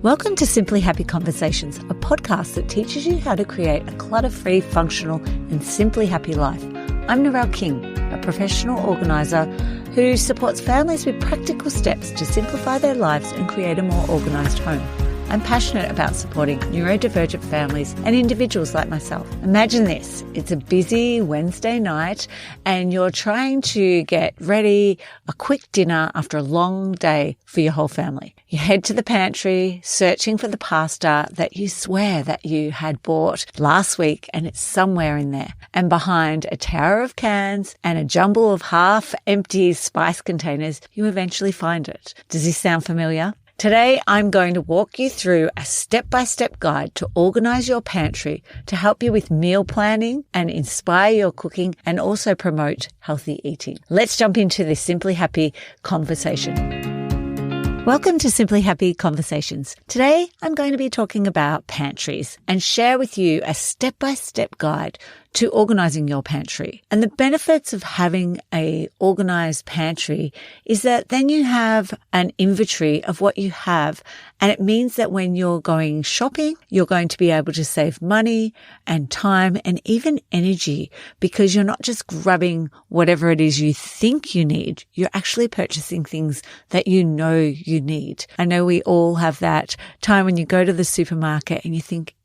Welcome to Simply Happy Conversations, a podcast that teaches you how to create a clutter-free, functional, and simply happy life. I'm Narelle King, a professional organiser who supports families with practical steps to simplify their lives and create a more organised home. I'm passionate about supporting neurodivergent families and individuals like myself. Imagine this. It's a busy Wednesday night and you're trying to get ready a quick dinner after a long day for your whole family. You head to the pantry, searching for the pasta that you swear that you had bought last week, and it's somewhere in there. And behind a tower of cans and a jumble of half-empty spice containers, you eventually find it. Does this sound familiar? Today, I'm going to walk you through a step-by-step guide to organize your pantry to help you with meal planning and inspire your cooking and also promote healthy eating. Let's jump into this Simply Happy conversation. Welcome to Simply Happy Conversations. Today, I'm going to be talking about pantries and share with you a step-by-step guide to organizing your pantry. And the benefits of having a organized pantry is that then you have an inventory of what you have. And it means that when you're going shopping, you're going to be able to save money and time and even energy, because you're not just grabbing whatever it is you think you need. You're actually purchasing things that you know you need. I know we all have that time when you go to the supermarket and you think,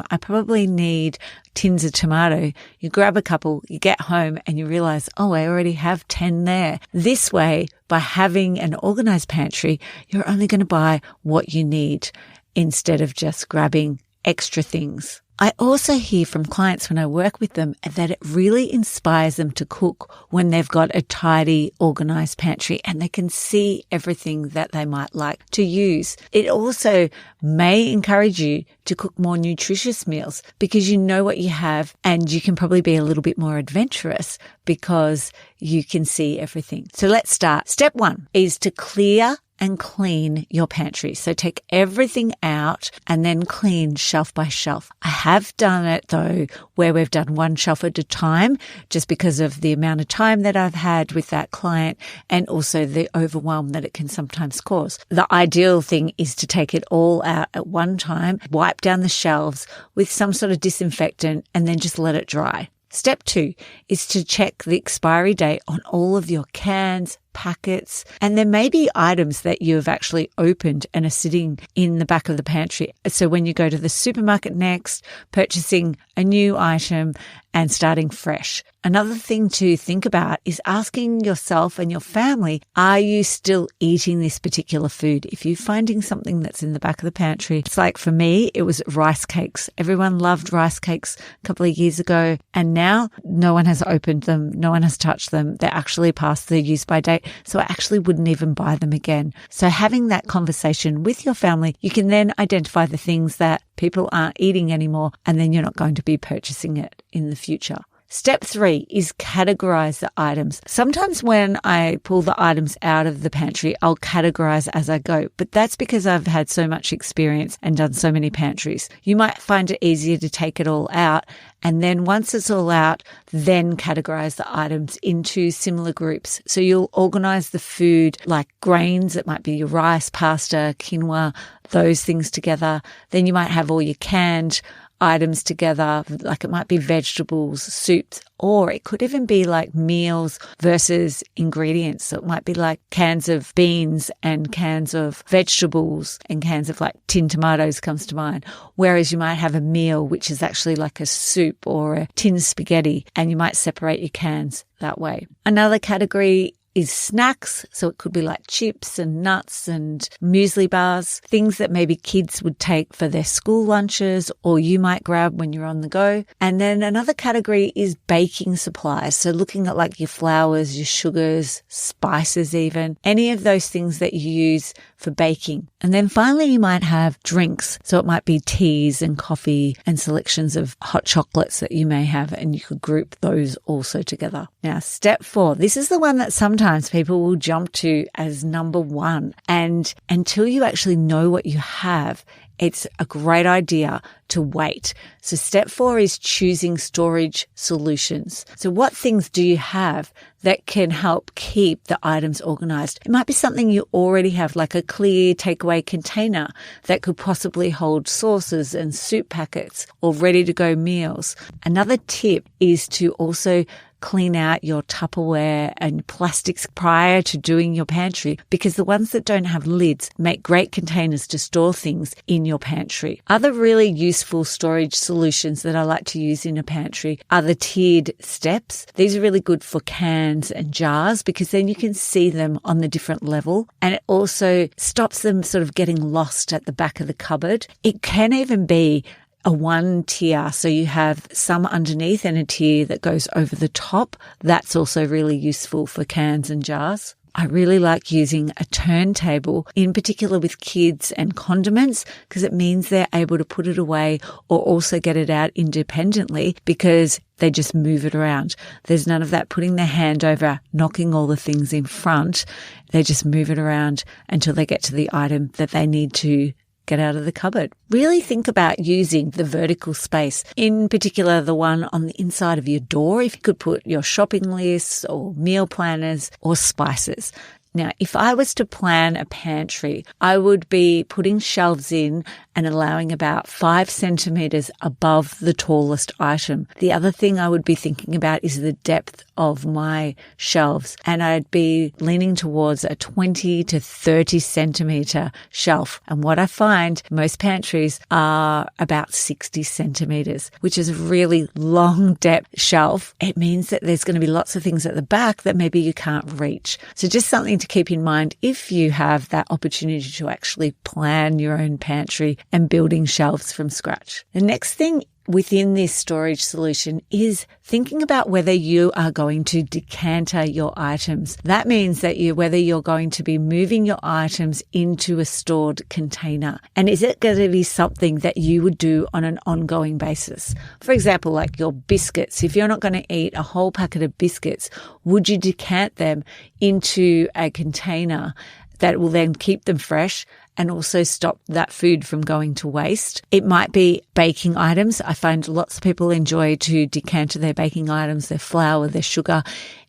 I probably need tins of tomato. You grab a couple, you get home and you realize, I already have 10 there. This way, by having an organized pantry, you're only going to buy what you need instead of just grabbing extra things. I also hear from clients when I work with them that it really inspires them to cook when they've got a tidy, organized pantry and they can see everything that they might like to use. It also may encourage you to cook more nutritious meals because you know what you have, and you can probably be a little bit more adventurous because you can see everything. So let's start. Step 1 is to clear and clean your pantry. So take everything out and then clean shelf by shelf. I have done it though, where we've done one shelf at a time, just because of the amount of time that I've had with that client and also the overwhelm that it can sometimes cause. The ideal thing is to take it all out at one time, wipe down the shelves with some sort of disinfectant, and then just let it dry. Step 2 is to check the expiry date on all of your cans, packets, and there may be items that you have actually opened and are sitting in the back of the pantry. So when you go to the supermarket next, purchasing a new item and starting fresh. Another thing to think about is asking yourself and your family, are you still eating this particular food? If you're finding something that's in the back of the pantry, it's like for me, it was rice cakes. Everyone loved rice cakes a couple of years ago, and now no one has opened them. No one has touched them. They're actually past their use by date. So I actually wouldn't even buy them again. So having that conversation with your family, you can then identify the things that people aren't eating anymore, and then you're not going to be purchasing it in the future. Step 3 is categorize the items. Sometimes when I pull the items out of the pantry, I'll categorize as I go, but that's because I've had so much experience and done so many pantries. You might find it easier to take it all out, and then once it's all out, then categorize the items into similar groups. So you'll organize the food like grains. It might be your rice, pasta, quinoa, those things together. Then you might have all your canned items together, like it might be vegetables, soups, or it could even be like meals versus ingredients. So it might be like cans of beans and cans of vegetables and cans of like tin tomatoes comes to mind. Whereas you might have a meal, which is actually like a soup or a tin spaghetti, and you might separate your cans that way. Another category is snacks. So it could be like chips and nuts and muesli bars, things that maybe kids would take for their school lunches or you might grab when you're on the go. And then another category is baking supplies. So looking at like your flours, your sugars, spices even, any of those things that you use for baking. And then finally you might have drinks. So it might be teas and coffee and selections of hot chocolates that you may have, and you could group those also together. Now, step 4, this is the one that sometimes oftentimes people will jump to as number one. And until you actually know what you have, it's a great idea to wait. So step 4 is choosing storage solutions. So what things do you have that can help keep the items organized? It might be something you already have, like a clear takeaway container that could possibly hold sauces and soup packets or ready to go meals. Another tip is to also clean out your Tupperware and plastics prior to doing your pantry, because the ones that don't have lids make great containers to store things in your pantry. Other really useful storage solutions that I like to use in a pantry are the tiered steps. These are really good for cans and jars because then you can see them on the different level, and it also stops them sort of getting lost at the back of the cupboard. It can even be a one tier. So you have some underneath and a tier that goes over the top. That's also really useful for cans and jars. I really like using a turntable, in particular with kids and condiments, because it means they're able to put it away or also get it out independently because they just move it around. There's none of that putting their hand over, knocking all the things in front. They just move it around until they get to the item that they need to get out of the cupboard. Really think about using the vertical space, in particular the one on the inside of your door. If you could put your shopping lists or meal planners or spices. Now, if I was to plan a pantry, I would be putting shelves in and allowing about 5 centimeters above the tallest item. The other thing I would be thinking about is the depth of my shelves, and I'd be leaning towards a 20 to 30 centimeter shelf. And what I find, most pantries are about 60 centimeters, which is a really long depth shelf. It means that there's going to be lots of things at the back that maybe you can't reach. So just something to keep in mind if you have that opportunity to actually plan your own pantry and building shelves from scratch. The next thing within this storage solution is thinking about whether you are going to decanter your items. That means that whether you're going to be moving your items into a stored container. And is it going to be something that you would do on an ongoing basis? For example, like your biscuits. If you're not going to eat a whole packet of biscuits, would you decant them into a container that will then keep them fresh and also stop that food from going to waste? It might be baking items. I find lots of people enjoy to decanter their baking items, their flour, their sugar.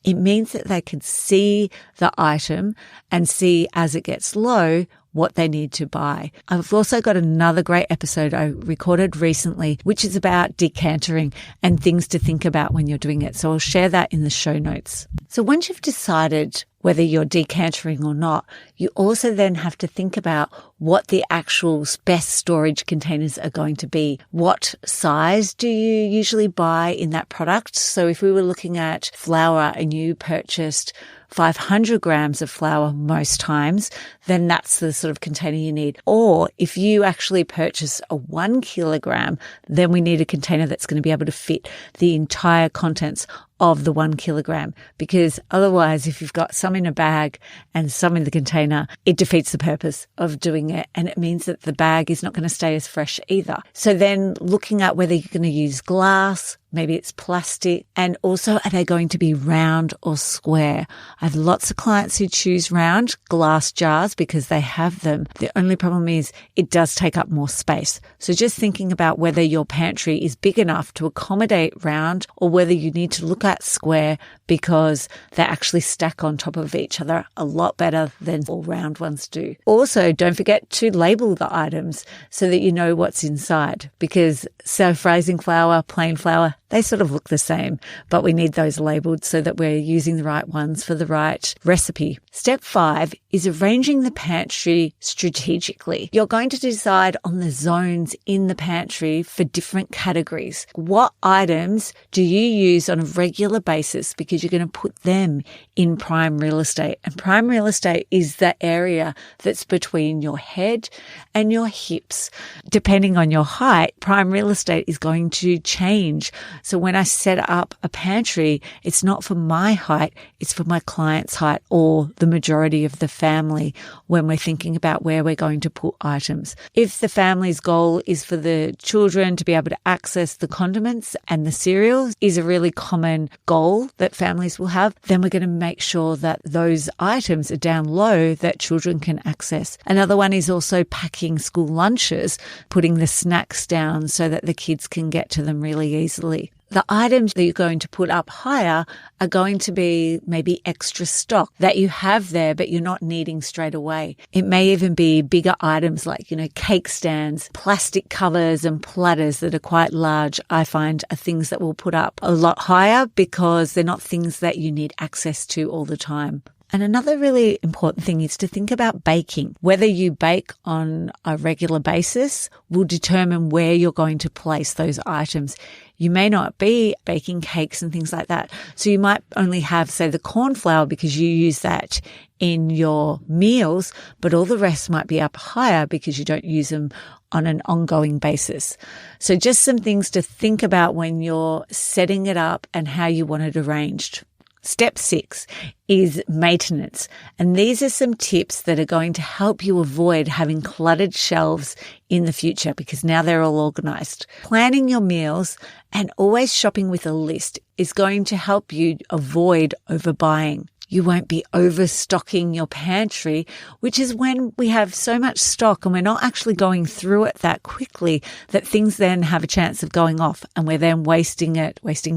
It means that they can see the item and see as it gets low what they need to buy. I've also got another great episode I recorded recently, which is about decantering and things to think about when you're doing it. So I'll share that in the show notes. So once you've decided whether you're decantering or not, you also then have to think about what the actual best storage containers are going to be. What size do you usually buy in that product? So if we were looking at flour and you purchased 500 grams of flour most times, then that's the sort of container you need. Or if you actually purchase a 1 kilogram, then we need a container that's going to be able to fit the entire contents of the 1 kilogram, because otherwise if you've got some in a bag and some in the container, it defeats the purpose of doing it, and it means that the bag is not going to stay as fresh either. So then looking at whether you're going to use glass, maybe it's plastic, and also are they going to be round or square? I have lots of clients who choose round glass jars because they have them. The only problem is it does take up more space. So just thinking about whether your pantry is big enough to accommodate round or whether you need to look at square because they actually stack on top of each other a lot better than all round ones do. Also, don't forget to label the items so that you know what's inside, because self-raising flour, plain flour, they sort of look the same, but we need those labeled so that we're using the right ones for the right recipe. Step 5 is arranging the pantry strategically. You're going to decide on the zones in the pantry for different categories. What items do you use on a regular basis because you're going to put them in prime real estate? And prime real estate is the area that's between your head and your hips. Depending on your height, prime real estate is going to change. So when I set up a pantry, it's not for my height, it's for my client's height or the majority of the family when we're thinking about where we're going to put items. If the family's goal is for the children to be able to access the condiments and the cereals is a really common goal that families will have, then we're going to make sure that those items are down low that children can access. Another one is also packing school lunches, putting the snacks down so that the kids can get to them really easily. The items that you're going to put up higher are going to be maybe extra stock that you have there, but you're not needing straight away. It may even be bigger items like, cake stands, plastic covers and platters that are quite large, I find are things that we'll put up a lot higher because they're not things that you need access to all the time. And another really important thing is to think about baking. Whether you bake on a regular basis will determine where you're going to place those items. You may not be baking cakes and things like that. So you might only have, say, the corn flour because you use that in your meals, but all the rest might be up higher because you don't use them on an ongoing basis. So just some things to think about when you're setting it up and how you want it arranged. Step 6 is maintenance. And these are some tips that are going to help you avoid having cluttered shelves in the future because now they're all organized. Planning your meals and always shopping with a list is going to help you avoid overbuying. You won't be overstocking your pantry, which is when we have so much stock and we're not actually going through it that quickly that things then have a chance of going off and we're then wasting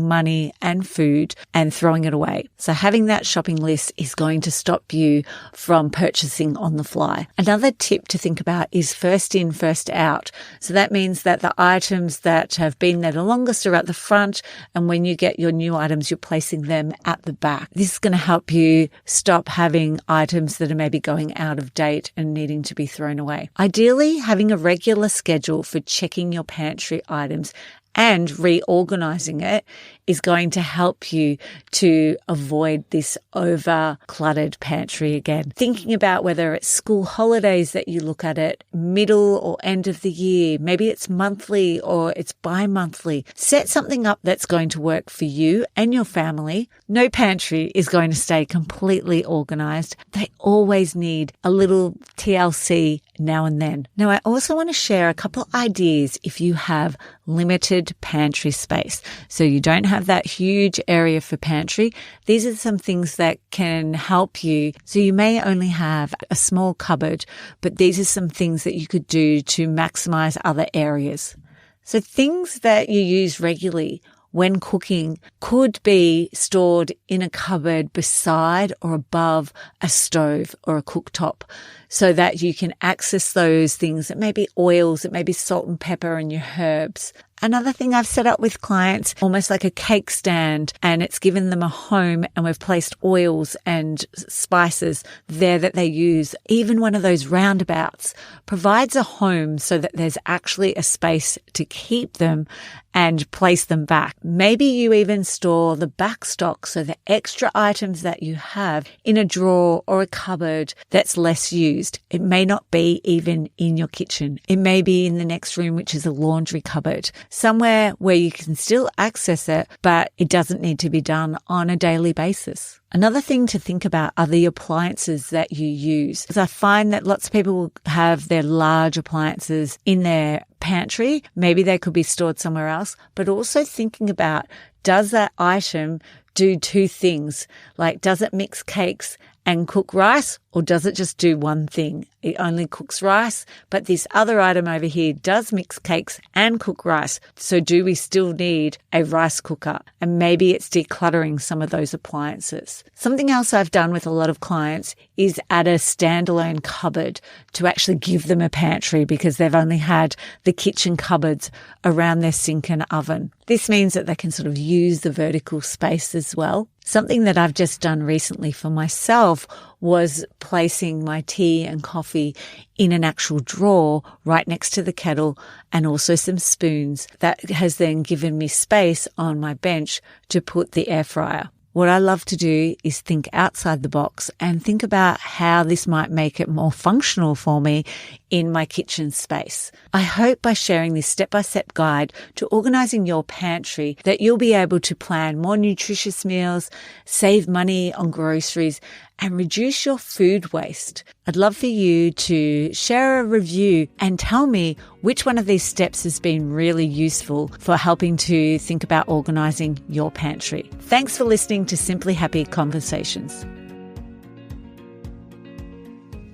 money and food and throwing it away. So having that shopping list is going to stop you from purchasing on the fly. Another tip to think about is first in, first out. So that means that the items that have been there the longest are at the front, and when you get your new items, you're placing them at the back. This is going to help you stop having items that are maybe going out of date and needing to be thrown away. Ideally, having a regular schedule for checking your pantry items and reorganizing it is going to help you to avoid this over-cluttered pantry again. Thinking about whether it's school holidays that you look at it, middle or end of the year, maybe it's monthly or it's bi-monthly. Set something up that's going to work for you and your family. No pantry is going to stay completely organized. They always need a little TLC now and then. Now, I also want to share a couple of ideas if you have limited pantry space. So you don't have that huge area for pantry. These are some things that can help you. So you may only have a small cupboard, but these are some things that you could do to maximize other areas. So things that you use regularly when cooking could be stored in a cupboard beside or above a stove or a cooktop so that you can access those things. It may be oils, it may be salt and pepper and your herbs. Another thing I've set up with clients, almost like a cake stand, and it's given them a home and we've placed oils and spices there that they use. Even one of those roundabouts provides a home so that there's actually a space to keep them and place them back. Maybe you even store the back stock, so the extra items that you have in a drawer or a cupboard that's less used. It may not be even in your kitchen. It may be in the next room, which is a laundry cupboard. Somewhere where you can still access it, but it doesn't need to be done on a daily basis. Another thing to think about are the appliances that you use. Because I find that lots of people have their large appliances in their pantry. Maybe they could be stored somewhere else, but also thinking about, does that item do two things? Like, does it mix cakes and cook rice, or does it just do one thing? It only cooks rice, but this other item over here does mix cakes and cook rice. So do we still need a rice cooker? And maybe it's decluttering some of those appliances. Something else I've done with a lot of clients is add a standalone cupboard to actually give them a pantry because they've only had the kitchen cupboards around their sink and oven. This means that they can sort of use the vertical space as well. Something that I've just done recently for myself was placing my tea and coffee in an actual drawer right next to the kettle and also some spoons. That has then given me space on my bench to put the air fryer. What I love to do is think outside the box and think about how this might make it more functional for me in my kitchen space. I hope by sharing this step-by-step guide to organizing your pantry that you'll be able to plan more nutritious meals, save money on groceries, and reduce your food waste. I'd love for you to share a review and tell me which one of these steps has been really useful for helping to think about organizing your pantry. Thanks for listening to Simply Happy Conversations.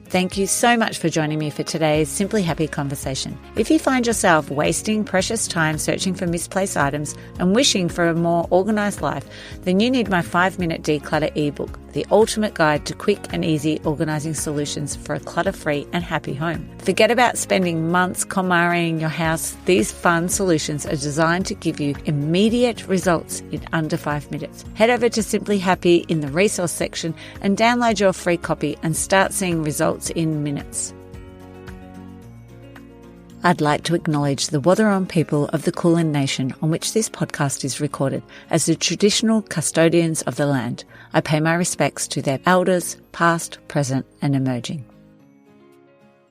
Thank you so much for joining me for today's Simply Happy conversation. If you find yourself wasting precious time searching for misplaced items and wishing for a more organized life, then you need my 5-minute declutter ebook, the ultimate guide to quick and easy organizing solutions for a clutter-free and happy home. Forget about spending months KonMariing your house. These fun solutions are designed to give you immediate results in under 5 minutes. Head over to Simply Happy in the resource section and download your free copy and start seeing results in minutes. I'd like to acknowledge the Wathaurong people of the Kulin Nation on which this podcast is recorded as the traditional custodians of the land. I pay my respects to their elders, past, present, and emerging.